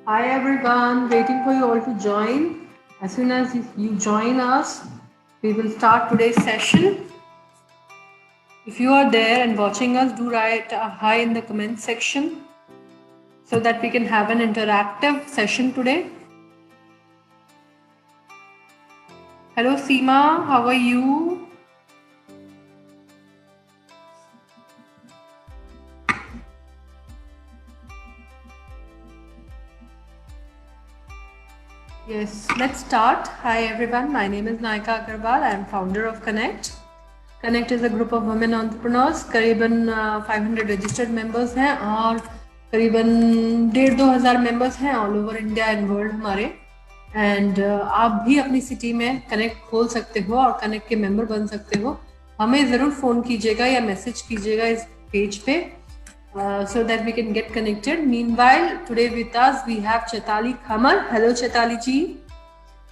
Hi everyone, waiting for you all to join. As soon as you join us, we will start today's session. If you are there and watching us, do write a hi in the comment section so that we can have an interactive session today. Hello Seema, how are you? Yes, let's start. Hi everyone, my name is Naika Agarwal. I am founder of Connect. Connect is a group of women entrepreneurs. करीबन 500 registered members हैं और करीबन 1,500-2,000 members हैं all over India and world हमारे. And आप भी अपनी city में कनेक्ट खोल सकते हो और कनेक्ट के मेंबर बन सकते हो. हमें ज़रूर फ़ोन कीजिएगा या मैसेज कीजिएगा इस पेज पे so that we can get connected. Meanwhile, today with us we have Chaitali Khamar. Hello Chaitali ji.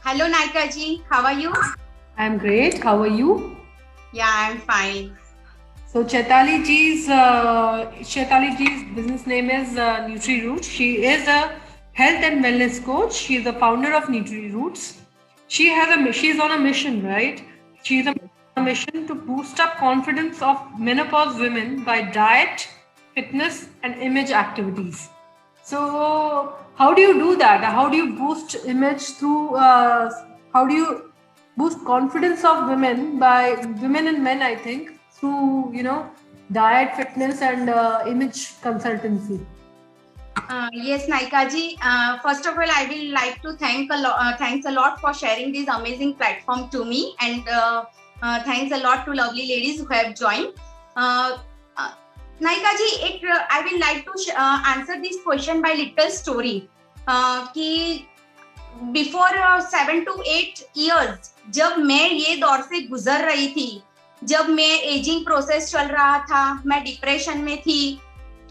Hello Naika ji, how are you? I am great. How are you? Yeah, I'm fine. So Chaitali ji's business name is NutriRoots. She is a health and wellness coach. She is the founder of NutriRoots. She's on a mission, right? She's on a mission to boost up confidence of menopause women by diet, fitness and image activities. So how do you do that? How do you boost image through how do you boost confidence of women and men, I think, through diet, fitness and image consultancy? Yes, Naika ji. First of all, I will like to thanks a lot for sharing this amazing platform to me, and thanks a lot to lovely ladies who have joined. Naika ji, I will like to answer this question by little story. कि before 7 to 8 years, जब मैं ये दौर से गुजर रही थी, जब मैं एजिंग प्रोसेस चल रहा था, मैं डिप्रेशन में थी,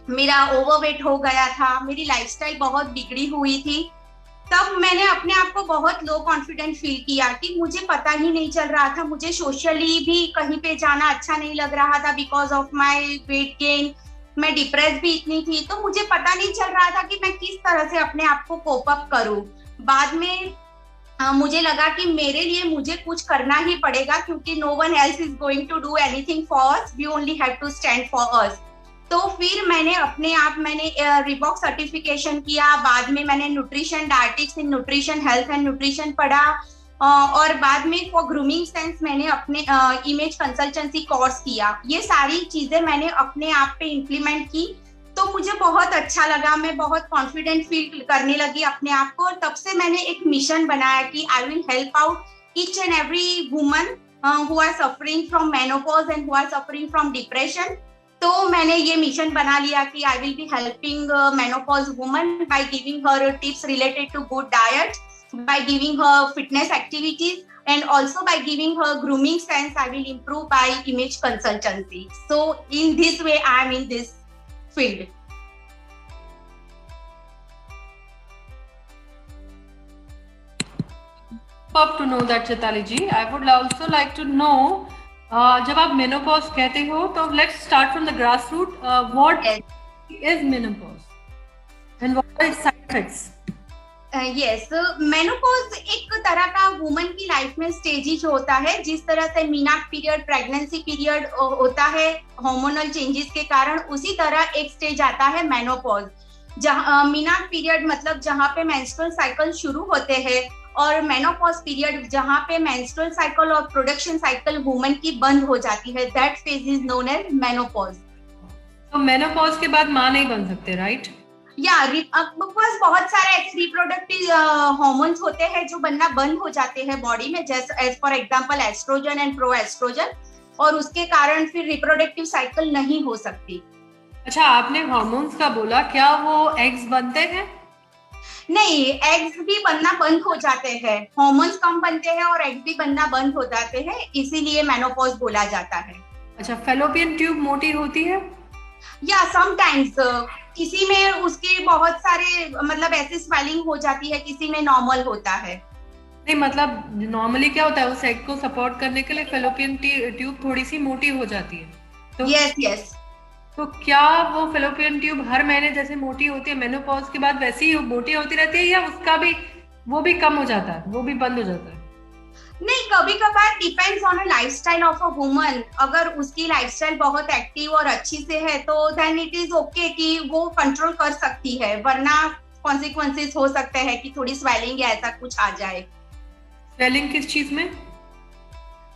मेरा ओवरवेट हो गया था, मेरी लाइफस्टाइल बहुत बिगड़ी हुई थी, तब मैंने अपने आप को बहुत लो कॉन्फिडेंट फील किया कि मुझे पता ही नहीं चल रहा था, मुझे सोशली भी कहीं पे जाना अच्छा नहीं लग रहा था because of my weight gain. मैं डिप्रेस भी इतनी थी, तो मुझे पता नहीं चल रहा था कि मैं किस तरह से अपने आप को कोप अप करूं. बाद में मुझे लगा कि मेरे लिए मुझे कुछ करना ही पड़ेगा, क्योंकि no one else is going to do anything for us, we only have to stand for us. तो फिर मैंने अपने आप रिबॉक सर्टिफिकेशन किया. बाद में मैंने nutrition, dietetics in nutrition, health and nutrition पढ़ा. और बाद में फॉर ग्रूमिंग सेंस मैंने अपने इमेज कंसल्टेंसी कोर्स किया. ये सारी चीजें मैंने अपने आप पे इम्प्लीमेंट की, तो मुझे बहुत अच्छा लगा. मैं बहुत कॉन्फिडेंट फील करने लगी अपने आप को, और तब से मैंने एक मिशन बनाया कि I will help out each and every woman who are suffering from menopause and who are suffering from depression. तो मैंने ये मिशन बना लिया कि I will be helping menopause woman by giving her tips related to good diet, by giving her fitness activities, and also by giving her grooming sense, I will improve by image consultancy. So in this way I am in this field. Love to know that, Chaitali ji. I would also like to know, जब आप menopause कहते हो, तो let's start from the grassroots. What is menopause and what are its side effects? Yes, menopause एक तरह का woman की life में स्टेजेस होता है. जिस तरह से मीनाक पीरियड, प्रेगनेंसी पीरियड होता है हार्मोनल चेंजेस के कारण, उसी तरह एक स्टेज आता है मेनोपॉज. जहाँ मीनाक पीरियड मतलब जहाँ पे मेंस्ट्रुअल साइकिल शुरू होते हैं, और मेनोपॉज पीरियड जहाँ पे मेंस्ट्रुअल साइकिल और प्रोडक्शन साइकिल वुमन की बंद हो जाती है. That phase is known as menopause. तो मेनोपॉज के बाद माँ नहीं बन सकते, राइट? या बस बहुत सारे ऐसे रिप्रोडक्टिव हार्मोन्स होते हैं जो बनना बंद हो जाते हैं बॉडी में, जैसे as for example estrogen and proestrogen, और उसके कारण फिर रिप्रोडक्टिव साइकिल नहीं हो सकती. अच्छा, आपने हार्मोन्स का बोला, क्या वो एग्स बनते हैं? नहीं, एग्स भी बनना बंद हो जाते हैं. हार्मोन्स कम बनते हैं और एग्स भी बनना बंद हो जाते हैं, इसीलिए मेनोपॉज बोला जाता है. अच्छा, फैलोपियन ट्यूब मोटी होती है? या समटाइम्स किसी में उसके बहुत सारे मतलब ऐसे स्वेलिंग हो जाती है, किसी में नॉर्मल होता है. नहीं, मतलब नॉर्मली क्या होता है, उस एग को सपोर्ट करने के लिए फैलोपियन ट्यूब थोड़ी सी मोटी हो जाती है. तो यस. तो क्या वो फेलोपियन ट्यूब हर महीने जैसे मोटी होती है मेनोपॉज के बाद वैसे ही मोटी होती रहती है, या उसका भी वो भी कम हो जाता है, वो भी बंद हो जाता है? नहीं, कभी कभार depends on a lifestyle of a woman. अगर उसकी लाइफस्टाइल बहुत एक्टिव और अच्छी से है तो देन इट इज ओके कि वो कंट्रोल कर सकती है, वरना कॉन्सिक्वेंसेस हो सकते हैं कि थोड़ी स्वेलिंग या ऐसा कुछ आ जाए। स्वेलिंग किस चीज में?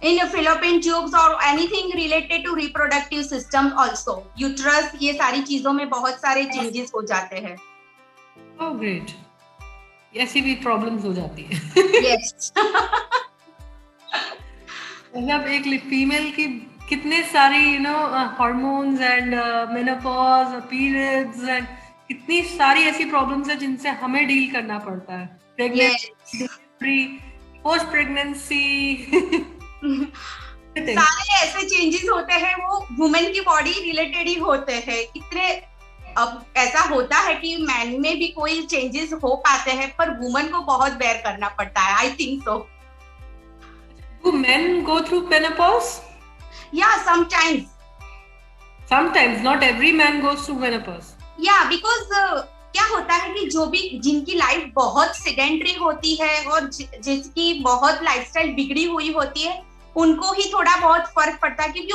इन fallopian tubes और anything related to reproductive system also, uterus, ये सारी चीजों में बहुत सारे चेंजेस हो जाते हैं। ओह ग्रेट, ऐसी भी प्रॉब्लम्स हो जाती है। यस। मतलब एक फीमेल की कितने सारी hormones and menopause, periods and कितनी सारी ऐसी प्रॉब्लम्स है जिनसे हमें डील करना पड़ता है। प्रेगनेंसी, डिलीवरी, पोस्ट प्रेगनेंसी सारे ऐसे चेंजेस होते हैं, वो वुमेन की बॉडी रिलेटेड ही होते हैं इतने। अब ऐसा होता है कि मैन में भी कोई चेंजेस हो पाते हैं, पर वुमन को बहुत बेयर करना पड़ता है, I think so. Do men go through menopause? Yeah, sometimes. Sometimes, not every man goes through menopause. Yeah, because क्या होता है कि जो भी जिनकी लाइफ बहुत सेडेंटरी होती है और जिसकी बहुत लाइफस्टाइल बिगड़ी हुई होती है, उनको ही थोड़ा बहुत फर्क पड़ता है, क्योंकि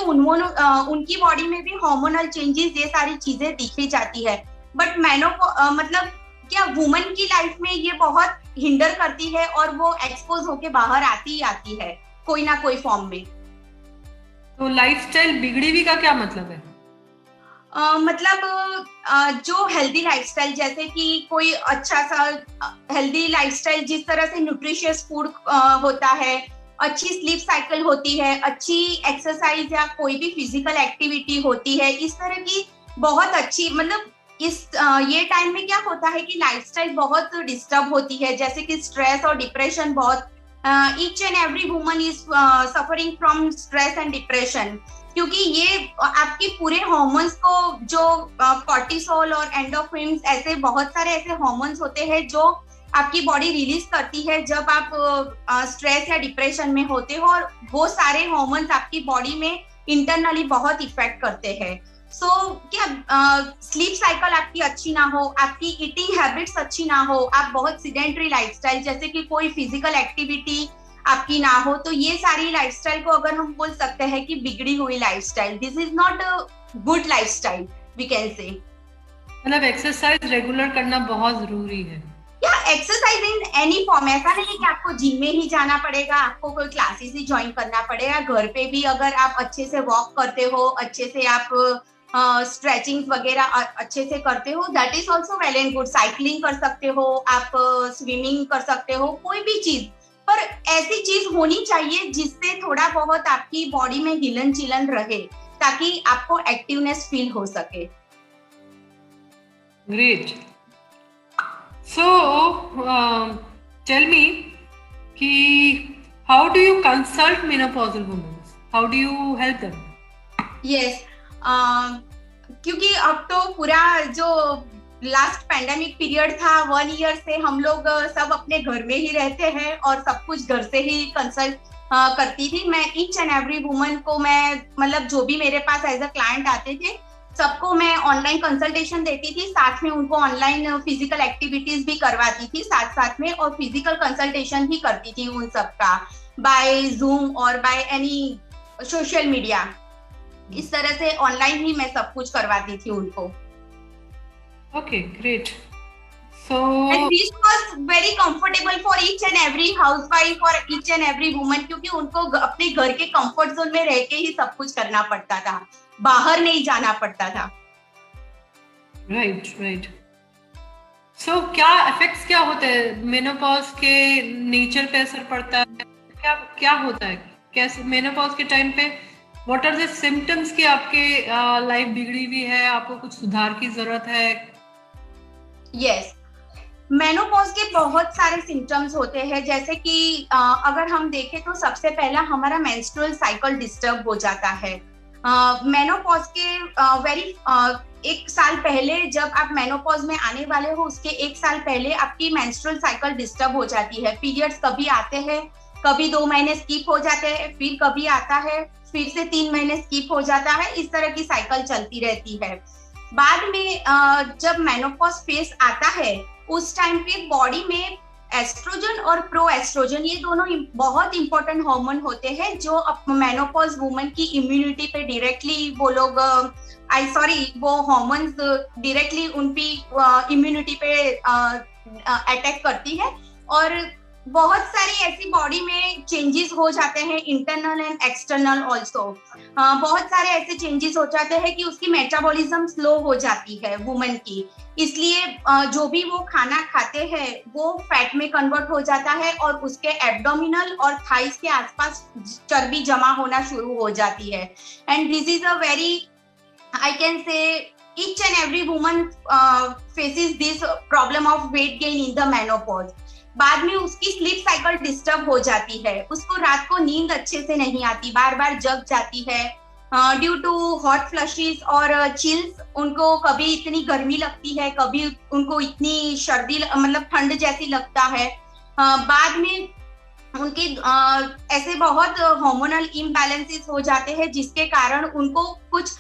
उनकी बॉडी में भी हार्मोनल चेंजेस, ये सारी चीजें दिखी जाती है। बट मतलब क्या वुमन की लाइफ में ये बहुत हिंडर करती है और वो एक्सपोज होके बाहर आती ही आती है कोई ना कोई फॉर्म में। तो लाइफस्टाइल बिगड़ी हुई का क्या मतलब है? मतलब जो हेल्दी लाइफस्टाइल, जैसे कि कोई अच्छा सा हेल्दी लाइफस्टाइल, जिस तरह से न्यूट्रिशियस फूड होता है, अच्छी स्लीप साइकिल होती है, अच्छी एक्सरसाइज या कोई भी फिजिकल एक्टिविटी होती है, इस तरह की बहुत अच्छी, मतलब इस ये टाइम में क्या होता है कि लाइफस्टाइल बहुत डिस्टर्ब होती है, जैसे कि स्ट्रेस और डिप्रेशन बहुत। Each and every woman is suffering from stress and depression, क्योंकि ये आपके पूरे हार्मोन्स को, जो कॉर्टिसोल और एंडोक्रिन्स, ऐसे बहुत सारे ऐसे हार्मोन्स होते हैं जो आपकी बॉडी रिलीज करती है जब आप स्ट्रेस या डिप्रेशन में होते हो, और वो सारे हार्मोन्स आपकी बॉडी में इंटरनली बहुत इफेक्ट करते हैं। सो क्या स्लीप साइकिल आपकी अच्छी ना हो, आपकी ईटिंग हैबिट्स अच्छी ना हो, आप बहुत सीडेंटरी लाइफस्टाइल, जैसे कि कोई फिजिकल एक्टिविटी आपकी ना हो, तो ये सारी लाइफस्टाइल को अगर हम बोल सकते हैं कि बिगड़ी हुई lifestyle. This is not a good lifestyle, we can say. मतलब एक्सरसाइज रेगुलर करना बहुत जरूरी है। या एक्सरसाइज इन एनी फॉर्म, ऐसा नहीं कि आपको जिम में ही जाना पड़ेगा, आपको कोई क्लासेस ही ज्वाइन करना पड़ेगा। घर पे भी अगर आप अच्छे से वॉक करते हो, अच्छे से आप स्ट्रेचिंग वगैरह अच्छे से करते हो, that is also well and good. Cycling कर सकते हो आप, स्विमिंग कर सकते हो, कोई भी चीज, पर ऐसी चीज होनी चाहिए जिससे थोड़ा बहुत आपकी बॉडी में हिलन चिलन रहे, ताकि आपको एक्टिवनेस फील हो सके। ग्रेट। सो टेल मी कि how do you consult menopausal women, how do you help them? Yes, क्योंकि अब तो पूरा जो लास्ट पैंडेमिक पीरियड था, 1 ईयर से हम लोग सब अपने घर में ही रहते हैं और सब कुछ घर से ही कंसल्ट करती थी। मैं ईच एंड एवरी वुमन को, मैं मतलब जो भी मेरे पास एज अ क्लाइंट आते थे, सबको मैं ऑनलाइन कंसल्टेशन देती थी, साथ में उनको ऑनलाइन फिजिकल एक्टिविटीज भी करवाती थी साथ साथ में, और फिजिकल कंसल्टेशन भी करती थी उन सबका, बाय जूम और बाय एनी सोशल मीडिया। इस तरह से ऑनलाइन ही मैं सब कुछ करवाती थी उनको। Okay, great. So, and this was very comfortable for each and every housewife or each and every woman, क्योंकि उनको अपने घर के कंफर्ट जोन में रह के ही सब कुछ करना पड़ता था, बाहर नहीं जाना पड़ता था। Right, right. So, क्या इफेक्ट्स क्या होते हैं मेनोपॉज के, नेचर पे असर पड़ता है, क्या क्या होता है, कैसे मेनोपॉज के टाइम पे व्हाट आर द सिम्टम्स कि आपके लाइफ बिगड़ी हुई है, आपको कुछ सुधार की जरूरत है? यस, मेनोपॉज के बहुत सारे सिम्टम्स होते हैं, जैसे कि अगर हम देखें तो सबसे पहला हमारा मेंस्ट्रुअल साइकिल डिस्टर्ब हो जाता है। मेनोपॉज के 1 साल पहले, जब आप मेनोपॉज में आने वाले हो उसके 1 साल पहले आपकी मेंस्ट्रुअल साइकिल डिस्टर्ब हो जाती है। पीरियड्स कभी आते हैं, कभी 2 महीने स्किप हो जाते हैं, फिर कभी आता है, फिर से 3 महीने स्किप हो जाता है, इस तरह की साइकिल चलती रहती है। बाद में जब मेनोपॉज फेज आता है, उस टाइम पे बॉडी में एस्ट्रोजन और प्रो एस्ट्रोजन, ये दोनों बहुत इंपॉर्टेंट हार्मोन होते हैं जो मेनोपॉज वुमन की इम्यूनिटी पे डायरेक्टली वो लोग वो हार्मोन्स डायरेक्टली उनकी इम्यूनिटी पे अटैक करती है। और बहुत सारी ऐसी बॉडी में चेंजेस हो जाते हैं, इंटरनल एंड एक्सटर्नल ऑल्सो। बहुत सारे ऐसे चेंजेस हो जाते हैं कि उसकी मेटाबॉलिज्म स्लो हो जाती है वुमन की, इसलिए जो भी वो खाना खाते हैं वो फैट में कन्वर्ट हो जाता है और उसके एब्डोमिनल और थाइस के आसपास चर्बी जमा होना शुरू हो जाती है। And this is a very, I can say, each and every woman faces this problem of weight gain in the menopause. बाद में उसकी स्लीप साइकिल डिस्टर्ब हो जाती है, उसको रात को नींद अच्छे से नहीं आती, बार बार जग जाती है ड्यू टू हॉट फ्लशेस और चिल्स। उनको कभी इतनी गर्मी लगती है, कभी उनको इतनी सर्दी मतलब ठंड जैसी लगता है। बाद में उनके ऐसे बहुत हार्मोनल इम्बैलेंसेस हो जाते हैं जिसके कारण उनको कुछ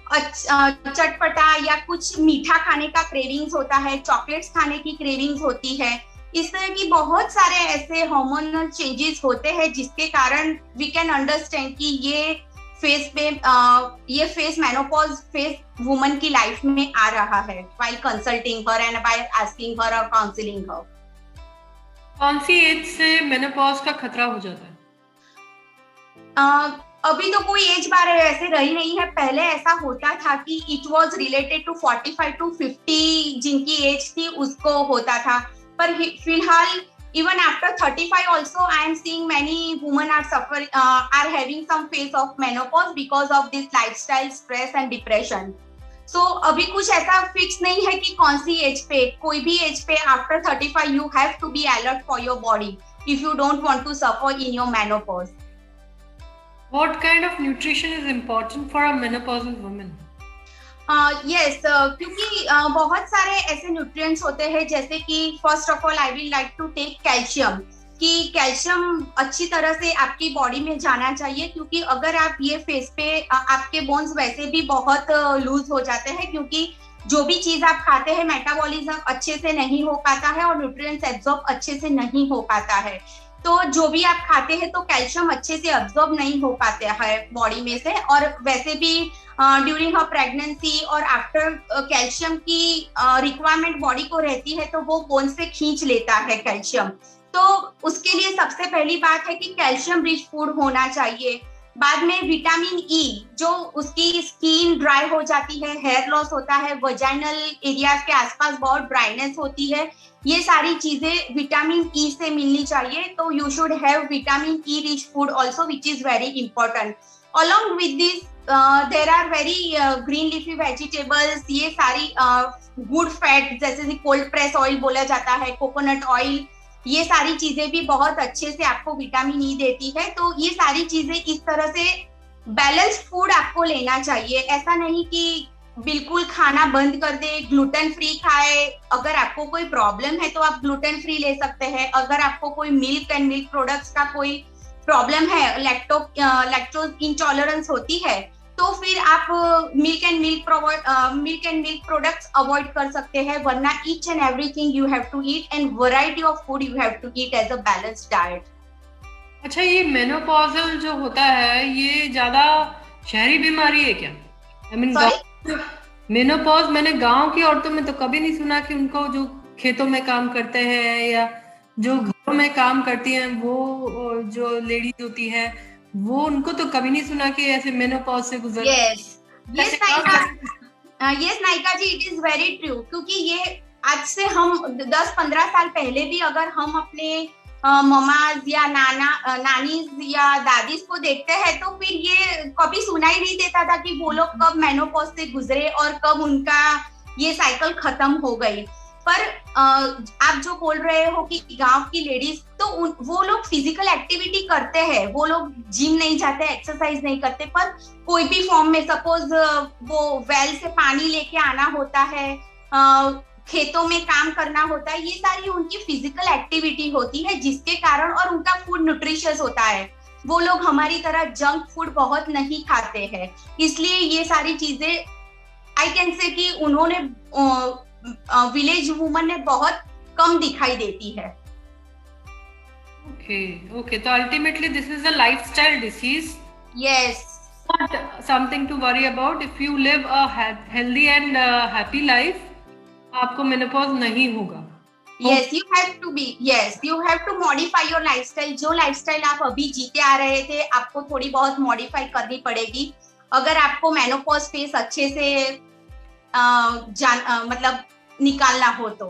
चटपटा या कुछ मीठा खाने का क्रेविंग्स होता है, चॉकलेट्स खाने की क्रेविंग्स होती है। इस तरह की बहुत सारे ऐसे हार्मोनल चेंजेस होते हैं जिसके कारण वी कैन अंडरस्टैंड कि ये फेज मेनोपॉज फेज वुमन की लाइफ में आ रहा है while consulting her and while asking हर और काउंसलिंग हर। कौन सी एज से मेनोपॉज का खतरा हो जाता है? अभी तो कोई एज बार ऐसे रही नहीं है, पहले ऐसा होता था कि it was related to 45 to 50 जिनकी एज थी उसको होता था, पर फिलहाल even after 35 also I am seeing many women are having some phase of menopause because of this lifestyle stress and depression. So अभी कुछ ऐसा फिक्स नहीं है कि कौन सी एज पे, कोई भी एज पे after 35 you have to be alert for your body if you don't want to suffer in your menopause. What kind of nutrition is important for a menopausal woman? Yes, क्योंकि बहुत सारे ऐसे nutrients होते हैं, जैसे कि first of all I will like to take calcium, कि calcium अच्छी तरह से आपकी बॉडी में जाना चाहिए, क्योंकि अगर आप ये फेज पे आपके बोन्स वैसे भी बहुत लूज हो जाते हैं, क्योंकि जो भी चीज आप खाते हैं मेटाबॉलिज्म अच्छे से नहीं हो पाता है और न्यूट्रिएंट्स एब्जॉर्ब अच्छे से नहीं हो पाता है। तो जो भी आप खाते हैं तो कैल्शियम अच्छे से अब्सॉर्ब नहीं हो पाते हैं बॉडी में से, और वैसे भी ड्यूरिंग हर प्रेगनेंसी और आफ्टर कैल्शियम की रिक्वायरमेंट बॉडी को रहती है, तो वो बोन से खींच लेता है कैल्शियम। तो उसके लिए सबसे पहली बात है कि कैल्शियम रिच फूड होना चाहिए। बाद में विटामिन ई, जो उसकी स्किन ड्राई हो जाती है, हेयर लॉस होता है, वजाइनल एरियाज के आसपास बहुत ड्राइनेस होती है, ये सारी चीजें विटामिन ई से मिलनी चाहिए। तो you should have vitamin E rich food also which is very important. Along with this there are very green leafy vegetables, ये सारी गुड फैट जैसे कोल्ड प्रेस ऑयल बोला जाता है, कोकोनट ऑयल, ये सारी चीजें भी बहुत अच्छे से आपको विटामिन ई देती है। तो ये सारी चीजें इस तरह से बैलेंस्ड फूड आपको लेना चाहिए, ऐसा नहीं कि बिल्कुल खाना बंद कर दे, ग्लूटेन फ्री खाए। अगर आपको कोई प्रॉब्लम है तो आप ग्लूटेन फ्री ले सकते हैं। अगर आपको कोई मिल्क एंड मिल्क प्रोडक्ट्स का कोई प्रॉब्लम है, लैक्टोज इंटॉलरेंस होती है, तो फिर आप milk and milk products avoid कर सकते हैं, वरना each and everything you have to eat and variety of food you have to eat as a balanced diet. अच्छा, ये मेनोपॉजल जो होता है ये ज्यादा शहरी बीमारी है क्या? आई मीन मेनोपॉज मैंने गांव की औरतों में तो कभी नहीं सुना कि उनको जो खेतों में काम करते हैं या जो घरों में काम करती हैं, वो जो लेडीज होती है, वो उनको तो कभी नहीं सुना कि ऐसे मेनोपॉज से गुजर। yes नायिका जी, इट इज वेरी ट्रू, क्योंकि ये आज से हम 10-15 साल पहले भी अगर हम अपने ममाज या नानीज या दादीज को देखते हैं तो फिर ये कभी सुना ही नहीं देता था कि वो लोग कब मेनोपॉज से गुजरे और कब उनका ये साइकिल खत्म हो गई। पर आप जो बोल रहे हो कि गांव की लेडीज, तो वो लोग फिजिकल एक्टिविटी करते हैं, वो लोग जिम नहीं जाते, एक्सरसाइज नहीं करते, पर कोई भी फॉर्म में, सपोज वो वेल से पानी लेके आना होता है, खेतों में काम करना होता है, ये सारी उनकी फिजिकल एक्टिविटी होती है जिसके कारण, और उनका फूड न्यूट्रिशियस होता है। वो लोग हमारी तरह जंक फूड बहुत नहीं खाते हैं, इसलिए ये सारी चीजें आई कैन से कि उन्होंने विलेज वुमन ने बहुत कम दिखाई देती है। Okay, तो ultimately this is a lifestyle disease, yes, not something to worry about. If you live a healthy and happy life, आपको मेनोपॉज नहीं होगा। yes, you have to modify your lifestyle। जो लाइफस्टाइल आप अभी जीते आ रहे थे, आपको थोड़ी बहुत मॉडिफाई करनी पड़ेगी अगर आपको मेनोपॉज फेस अच्छे से मतलब निकालना हो तो।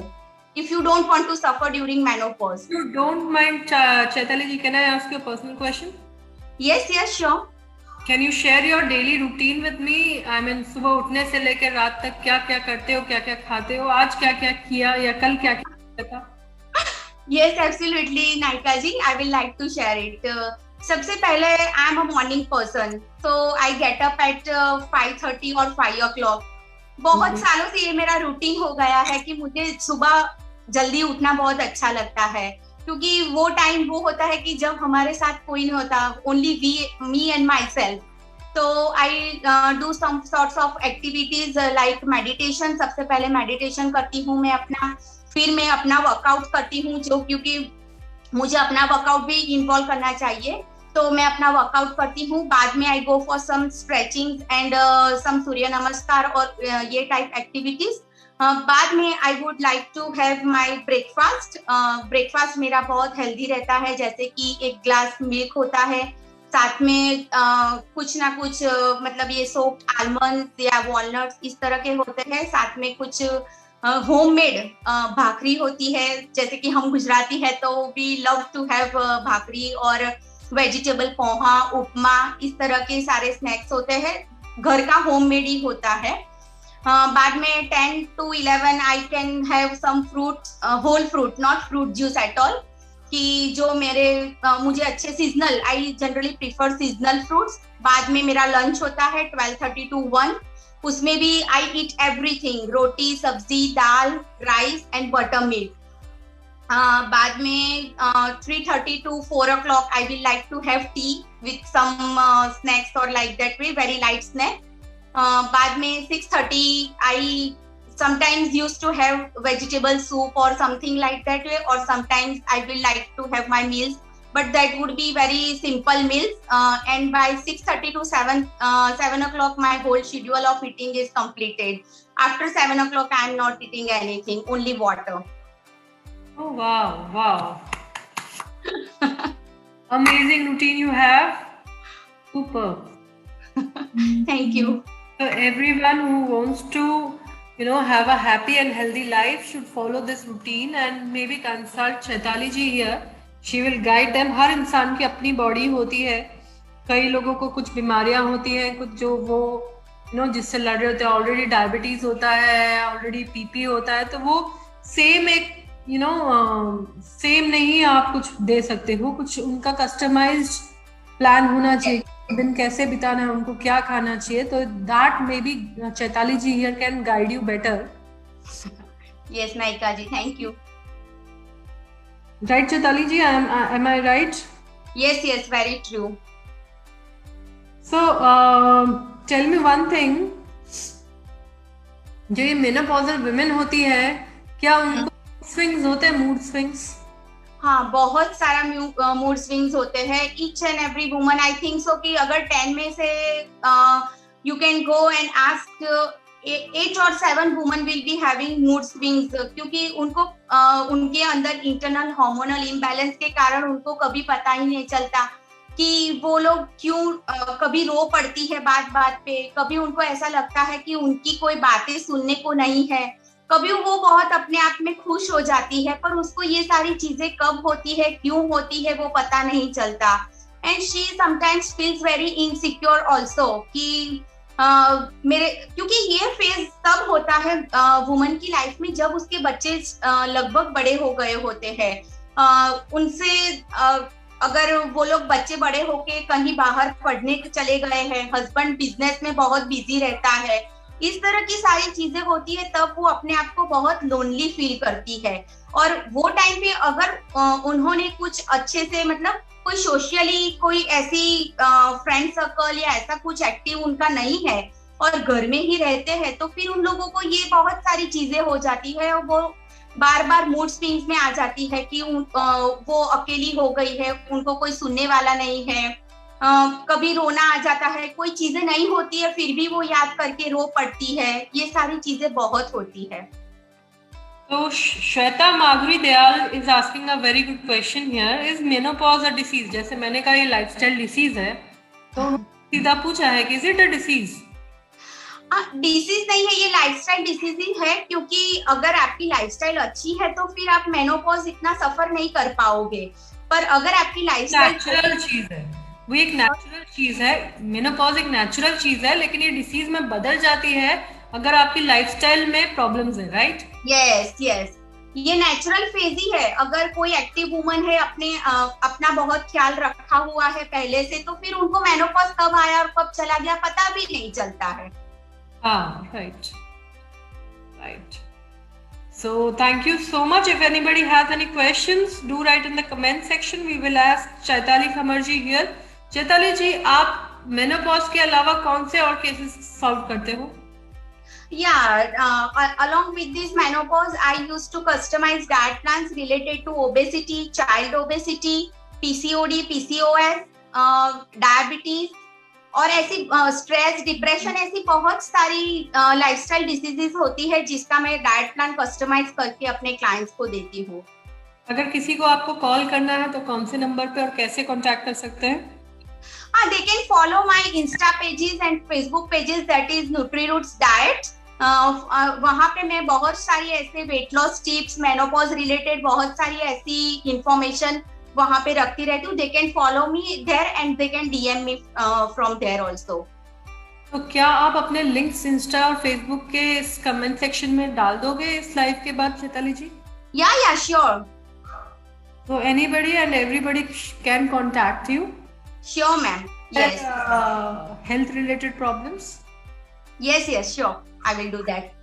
If you don't want to suffer during menopause. You don't mind, Chaitali ji, can I ask you a personal question? Yes, sure. Can you share your daily routine with me? I mean, सुबह उठने से लेकर रात तक क्या क्या करते हो, क्या क्या खाते हो, आज क्या क्या किया या कल क्या क्या था? Yes, absolutely, Naika ji. I will like to share it. सबसे पहले I am a morning person, so I get up at 5:30 or 5 o'clock. बहुत सालों से ये मेरा रूटीन हो गया है कि मुझे सुबह जल्दी उठना बहुत अच्छा लगता है, क्योंकि वो टाइम वो होता है कि जब हमारे साथ कोई नहीं होता, only me and myself. तो I do some sorts of activities like meditation. सबसे पहले मेडिटेशन करती हूँ मैं अपना, फिर मैं अपना वर्कआउट करती हूँ, जो क्योंकि मुझे अपना वर्कआउट भी इन्वॉल्व करना चाहिए, तो मैं अपना वर्कआउट करती हूँ। बाद में I go for some stretching and some Surya Namaskar और ये टाइप एक्टिविटीज। बाद में I would like to have my breakfast. Breakfast मेरा बहुत हेल्दी रहता है, जैसे कि 1 ग्लास मिल्क होता है, साथ में कुछ ना कुछ मतलब ये सोप्ड आलमंड्स या वॉलनट्स इस तरह के होते हैं, साथ में कुछ होममेड भाकरी होती है। जैसे कि हम गुजराती है तो वी लव टू हैव भाकरी और वेजिटेबल पोहा, उपमा, इस तरह के सारे स्नैक्स होते हैं, घर का होममेड ही होता है। बाद में 10 to 11 I can have some fruit, whole fruit, not fruit juice at all, कि जो मुझे अच्छे seasonal, I generally prefer seasonal fruits. बाद में मेरा लंच होता है 12:30 to 1, उसमें भी आई ईट एवरीथिंग, रोटी, सब्जी, दाल, राइस एंड बटर मिल्क। बाद में 3:30 to 4 o'clock I will like to have tea with some snacks or like that way, very light snack. बाद में 6:30 I sometimes used to have vegetable soup or something like that way, or sometimes I will like to have my meals, but that would be very simple meals. And by 6:30 to 7 o'clock my whole schedule of eating is completed. After 7 o'clock I am not eating anything, only water. Oh wow. Amazing routine you have. Super. Thank you. So everyone who wants to, have a happy and healthy life should follow this routine and maybe consult Chaitali ji here. She will guide them. हर इंसान की अपनी body होती है, कई लोगों को कुछ बीमारियां होती हैं, कुछ जो वो जिससे लड़ रहे होते हैं, ऑलरेडी डायबिटीज होता है, ऑलरेडी पीपी होता है, तो वो सेम एक सेम नहीं आप कुछ दे सकते हो, कुछ उनका कस्टमाइज्ड प्लान होना चाहिए, दिन कैसे बिताना है, उनको क्या खाना चाहिए, तो that may be Chaitali ji here can guide you better. Yes Nayika ji, thank you. Right Chaitali ji, am I right? Yes, very true. So tell me one thing, जो ये मेनोपॉजल वुमेन होती है, क्या उनको स्विंग्स होते हैं, मूड स्विंग्स? हाँ, बहुत सारा मूड स्विंग्स होते हैं। Each and every woman, I think so कि अगर 10 में से you can go and ask 8 or 7 woman will be having mood swings, क्योंकि उनको उनके अंदर इंटरनल हार्मोनल इम्बैलेंस के कारण उनको कभी पता ही नहीं चलता कि वो लोग क्यों कभी रो पड़ती है बात बात पे, कभी उनको ऐसा लगता है कि उनकी कोई बातें सुनने को नहीं है, कभी वो बहुत अपने आप में खुश हो जाती है, पर उसको ये सारी चीजें कब होती है, क्यों होती है, वो पता नहीं चलता। And she sometimes feels very insecure also कि क्योंकि ये फेज तब होता है वुमन की लाइफ में जब उसके बच्चे लगभग बड़े हो गए होते हैं। उनसे अगर वो लोग बच्चे बड़े होके कहीं बाहर पढ़ने चले गए हैं, हस्बैंड बिजनेस में बहुत बिजी रहता है, इस तरह की सारी चीजें होती है, तब वो अपने आप को बहुत लोनली फील करती है। और वो टाइम पे अगर उन्होंने कुछ अच्छे से मतलब कोई सोशली कोई ऐसी फ्रेंड सर्कल या ऐसा कुछ एक्टिव उनका नहीं है और घर में ही रहते हैं, तो फिर उन लोगों को ये बहुत सारी चीजें हो जाती है और वो बार बार मूड स्विंग्स में आ जाती है कि वो अकेली हो गई है, उनको कोई सुनने वाला नहीं है। कभी रोना आ जाता है, कोई चीजें नहीं होती है फिर भी वो याद करके रो पड़ती है, ये सारी चीजें बहुत होती है। तो Shweta Madhuri Dayal is asking a very good question here, is menopause a disease? जैसे मैंने कहा ये लाइफस्टाइल डिसीज है, तो सीधा पूछा है कि is it a disease? Disease नहीं है, ये लाइफस्टाइल डिसीज ही है, क्योंकि अगर आपकी लाइफस्टाइल अच्छी है तो फिर आप मेनोपॉज इतना सफर नहीं कर पाओगे। पर अगर आपकी लाइफस्टाइल नेचुरल चीज है, वो एक नेचुरल चीज है, मेनोपॉज एक नेचुरल चीज है, लेकिन ये डिसीज में बदल जाती है अगर आपकी लाइफस्टाइल में प्रॉब्लम्स है, राइट? यस यस, ये नेचुरल फेज ही है। अगर कोई एक्टिव वुमन है, अपना बहुत ख्याल रखा हुआ है पहले से, तो फिर उनको मेनोपॉज कब आया और कब चला गया पता भी नहीं चलता है। हाँ, right. So thank you so much. If anybody has any questions, do write in the comment section. We will ask Chaitali Khamar ji here. Chaitali ji, आप मेनोपॉज के अलावा कौन से और केसेस सॉल्व करते हो? Along with this menopause, I used to customize diet plans related to obesity, child obesity, PCOD, PCOS, diabetes और ऐसी स्ट्रेस, डिप्रेशन, ऐसी बहुत सारी लाइफस्टाइल डिसीजेस होती है जिसका मैं डाइट प्लान कस्टमाइज करके अपने क्लाइंट्स को देती हूँ। अगर किसी को आपको कॉल करना है तो कौन से नंबर पे और कैसे कांटेक्ट कर सकते हैं? They can follow my Insta pages and Facebook pages, that is NutriRoots Diet. वहाँ पे मैं बहुत सारी ऐसे weight loss tips, menopause related बहुत सारी ऐसी इंफॉर्मेशन वहाँ पे रखती रहती हूँ। They can follow me there and they can DM me from there also. तो क्या आप अपने लिंक्स इंस्टा और फेसबुक के इस कमेंट सेक्शन में डाल दोगे इस लाइव के बाद, चैताली जी? Yeah, sure. So anybody and everybody can contact you? Sure, ma'am. Yes. Health related problems? Yes, sure. I will do that.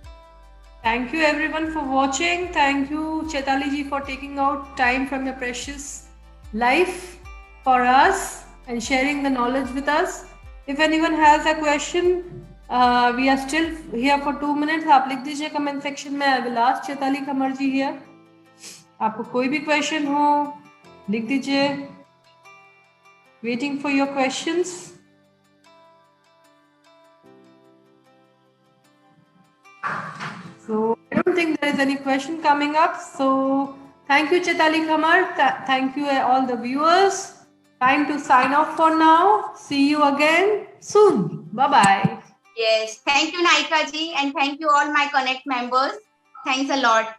Thank you everyone for watching. Thank you Chaitali ji for taking out time from your precious life for us and sharing the knowledge with us. If anyone has a question, we are still here for 2 minutes. आप लिख दीजिए comment section में. I will ask Chaitali Khamar ji here. आपको कोई भी question हो लिख दीजिए. Waiting for your questions. So I don't think there is any question coming up. So thank you Chaitali Khamar. Thank you all the viewers. Time to sign off for now. See you again soon. Bye bye. Yes, thank you Naika ji and thank you all my Connect members. Thanks a lot.